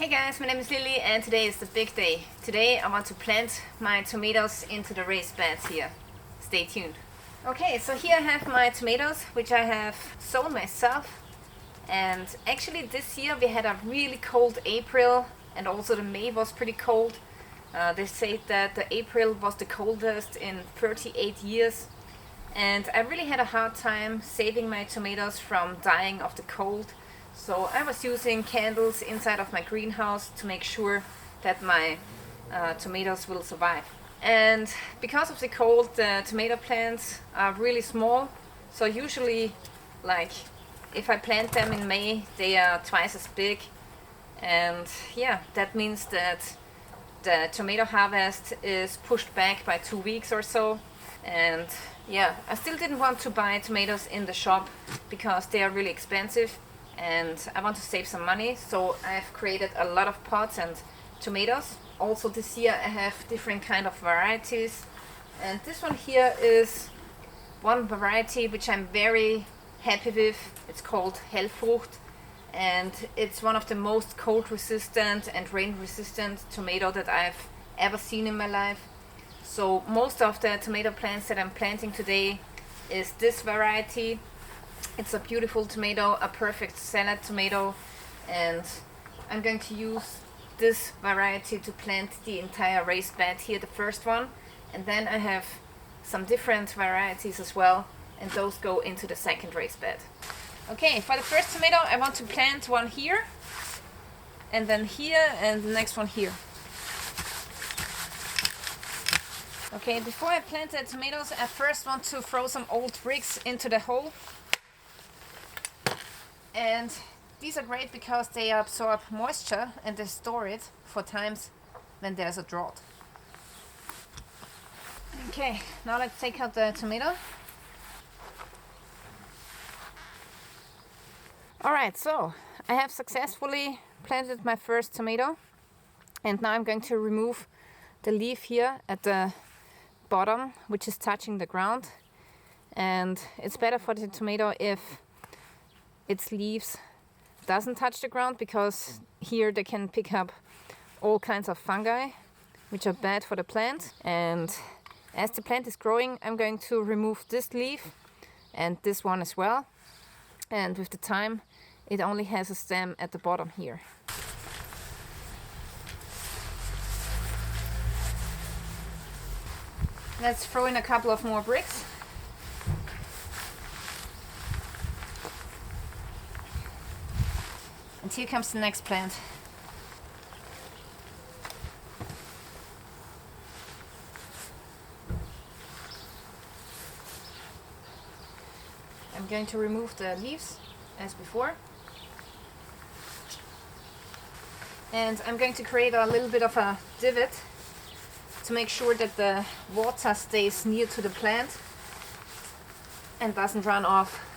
Hey guys, my name is Lily and today is the big day. Today I want to plant my tomatoes into the raised beds here. Stay tuned. Okay, so here I have my tomatoes which I have sown myself, and actually this year we had a really cold April and also the May was pretty cold. They say that the April was the coldest in 38 years, and I really had a hard time saving my tomatoes from dying of the cold. So I was using candles inside of my greenhouse to make sure that my tomatoes will survive. And because of the cold, the tomato plants are really small. So usually, like, if I plant them in May, they are twice as big. And yeah, that means that the tomato harvest is pushed back by 2 weeks or so. And yeah, I still didn't want to buy tomatoes in the shop because they are really expensive and I want to save some money, so I've created a lot of pots and tomatoes. Also this year I have different kind of varieties, and this one here is one variety which I'm very happy with. It's called Hellfrucht, and it's one of the most cold resistant and rain resistant tomato that I've ever seen in my life. So most of the tomato plants that I'm planting today is this variety. It's a beautiful tomato, a perfect salad tomato, and I'm going to use this variety to plant the entire raised bed here, the first one, and then I have some different varieties as well, and those go into the second raised bed. Okay, for the first tomato I want to plant one here, and then here, and the next one here. Okay, before I plant the tomatoes, I first want to throw some old bricks into the hole. And these are great because they absorb moisture and they store it for times when there's a drought. Okay, now let's take out the tomato. Alright, so I have successfully planted my first tomato, and now I'm going to remove the leaf here at the bottom, which is touching the ground. And it's better for the tomato if its leaves doesn't touch the ground, because here they can pick up all kinds of fungi which are bad for the plant. And as the plant is growing, I'm going to remove this leaf and this one as well, and with the time it only has a stem at the bottom here. Let's throw in a couple of more bricks. And here comes the next plant. I'm going to remove the leaves as before. And I'm going to create a little bit of a divot to make sure that the water stays near to the plant and doesn't run off.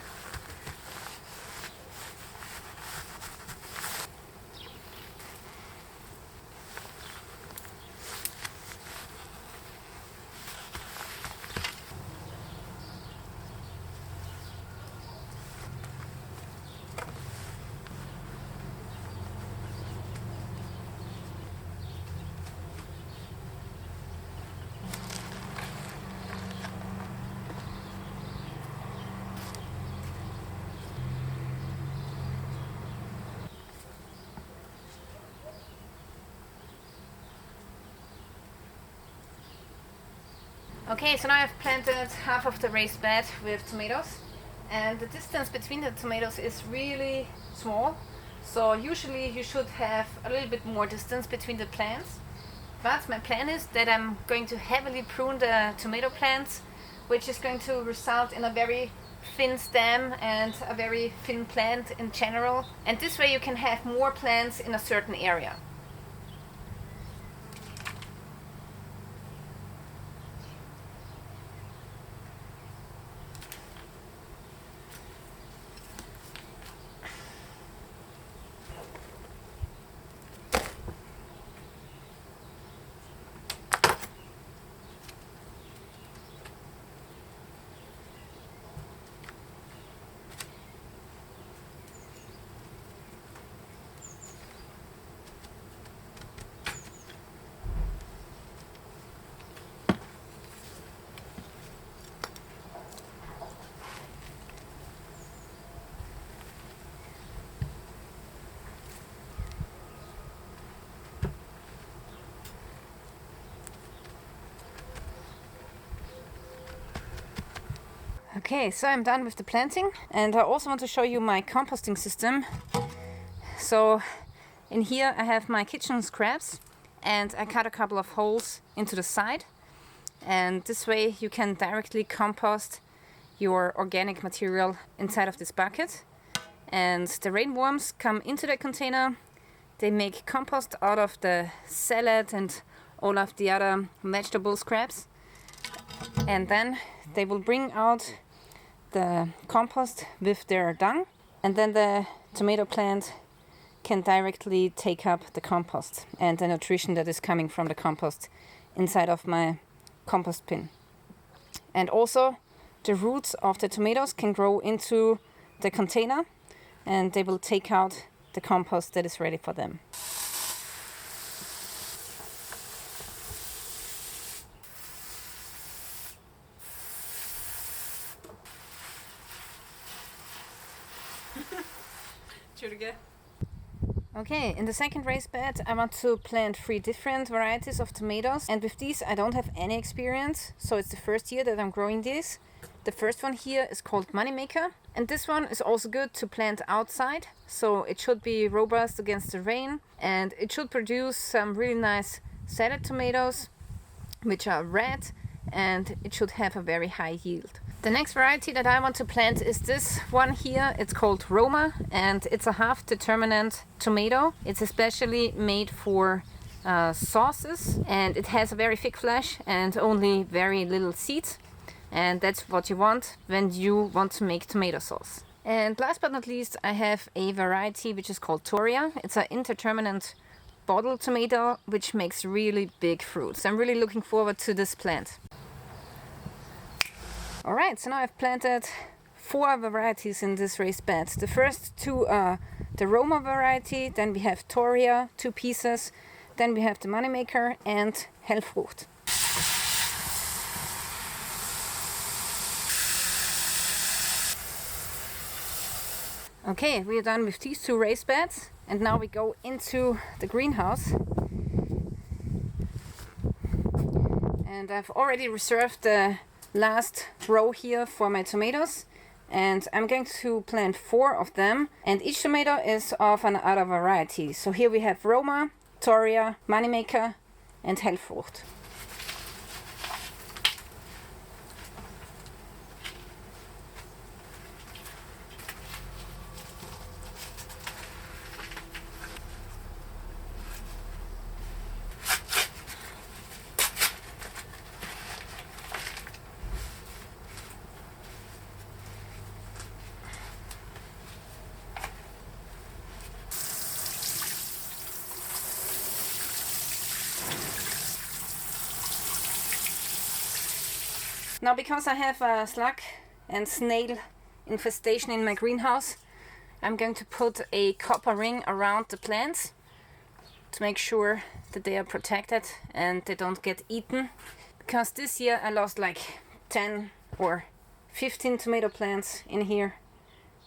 Okay, so now I've planted half of the raised bed with tomatoes, and the distance between the tomatoes is really small. So usually you should have a little bit more distance between the plants. But my plan is that I'm going to heavily prune the tomato plants, which is going to result in a very thin stem and a very thin plant in general. And this way you can have more plants in a certain area. Okay, so I'm done with the planting, and I also want to show you my composting system. So in here I have my kitchen scraps, and I cut a couple of holes into the side, and this way you can directly compost your organic material inside of this bucket. And the rainworms come into the container, they make compost out of the salad and all of the other vegetable scraps, and then they will bring out the compost with their dung, and then the tomato plant can directly take up the compost and the nutrition that is coming from the compost inside of my compost bin. And also the roots of the tomatoes can grow into the container, and they will take out the compost that is ready for them. Okay, in the second raised bed I want to plant 3 different varieties of tomatoes, and with these I don't have any experience, so it's the first year that I'm growing these. The first one here is called Moneymaker, and this one is also good to plant outside, so it should be robust against the rain, and it should produce some really nice salad tomatoes which are red, and it should have a very high yield. The next variety that I want to plant is this one here. It's called Roma, and it's a half determinant tomato. It's especially made for sauces, and it has a very thick flesh and only very little seeds, and that's what you want when you want to make tomato sauce. And last but not least, I have a variety which is called Toria. It's an indeterminate bottle tomato which makes really big fruits. I'm really looking forward to this plant. Alright, so now I've planted 4 varieties in this raised bed. The first 2 are the Roma variety, then we have Toria, 2 pieces, then we have the Moneymaker and Hellfrucht. Okay, we are done with these 2 raised beds, and now we go into the greenhouse. And I've already reserved the last row here for my tomatoes, and I'm going to plant 4 of them, and each tomato is of another variety. So here we have Roma, Toria, Moneymaker and Hellfrucht. Now, because I have a slug and snail infestation in my greenhouse, I'm going to put a copper ring around the plants to make sure that they are protected and they don't get eaten. Because this year I lost like 10 or 15 tomato plants in here.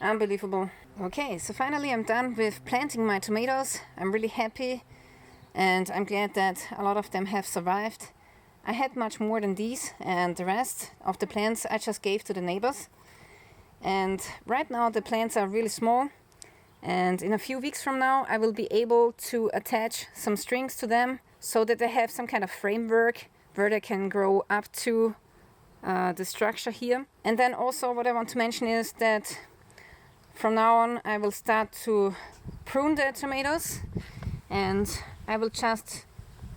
Unbelievable. Okay, so finally I'm done with planting my tomatoes. I'm really happy, and I'm glad that a lot of them have survived. I had much more than these, and the rest of the plants I just gave to the neighbors. And right now the plants are really small, and in a few weeks from now I will be able to attach some strings to them so that they have some kind of framework where they can grow up to the structure here. And then also what I want to mention is that from now on I will start to prune the tomatoes, and I will just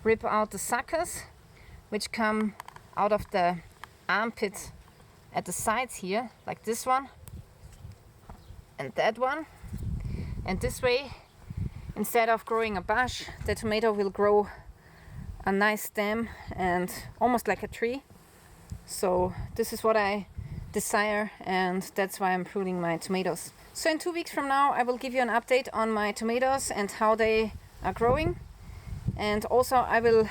rip out the suckers which come out of the armpit at the sides here, like this one and that one. And this way, instead of growing a bush, the tomato will grow a nice stem and almost like a tree. So this is what I desire, and that's why I'm pruning my tomatoes. So in 2 weeks from now I will give you an update on my tomatoes and how they are growing. And also I will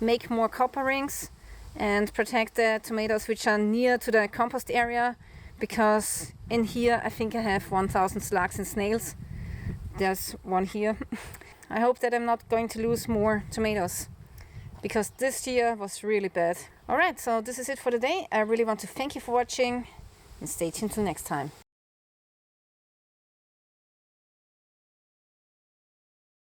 make more copper rings and protect the tomatoes which are near to the compost area, because in here I think I have 1,000 slugs and snails. There's one here. I hope that I'm not going to lose more tomatoes, because this year was really bad. Alright, so this is it for today. I really want to thank you for watching. And stay tuned till next time.